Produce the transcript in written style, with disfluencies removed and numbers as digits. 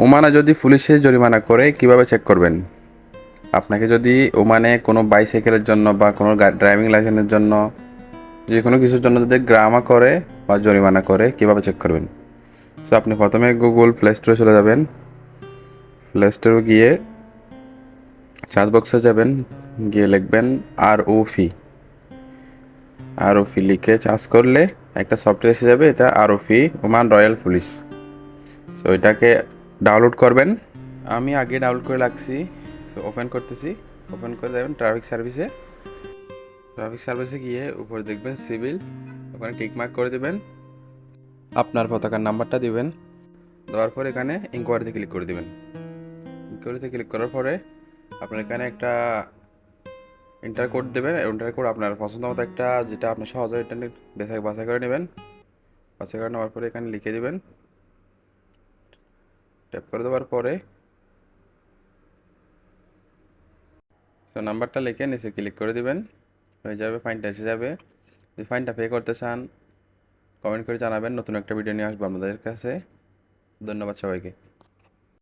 ওমানে যদি পুলিশে জরিমানা করে কিভাবে চেক করবেন? আপনাকে যদি ওমানে কোনো বাইসাইকেলের জন্য বা কোনো ড্রাইভিং লাইসেন্সের জন্য যে কোনো কিছুর জন্য যদি গ্রামা করে বা জরিমানা করে কিভাবে চেক করবেন? সো আপনি প্রথমে গুগল প্লে স্টোরে চলে যাবেন। প্লে স্টোরে গিয়ে সার্চ বক্সে যাবেন, গিয়ে লিখবেন আর ও ফি লিখে সার্চ করলে একটা সফটওয়্যার এসে যাবে, এটা আর ও ফি ওমান রয়্যাল পুলিশ। সো এটাকে ডাউনলোড করবেন। আমি আগে ডাউনলোড করে রাখছি। সো ওপেন করতেছি। ওপেন করে দেবেন ট্রাফিক সার্ভিসে গিয়ে উপরে দেখবেন সিভিল, ওখানে টিকমার্ক করে দেবেন, আপনার পতাকার নাম্বারটা দিবেন, দেওয়ার পর এখানে ইনকোয়ারিতে ক্লিক করে দেবেন। ইনকোয়ারিতে ক্লিক করার পরে আপনার এখানে একটা এন্টার কোড দেবেন। এন্টার কোড আপনার পছন্দ মতো একটা, যেটা আপনি সহজে এটা বাছাই করে নেবেন। বাছাই করে নেওয়ার পরে এখানে লিখে দেবেন। ট্যাপ করে দেওয়ার পরে নাম্বারটা লিখে নিচে ক্লিক করে দিবেন, হয়ে যাবে, ফাইনটা এসে যাবে। যদি ফাইনটা পে করতে চান কমেন্ট করে জানাবেন। নতুন একটা ভিডিও নিয়ে আসবো আপনাদের কাছে। ধন্যবাদ সবাইকে।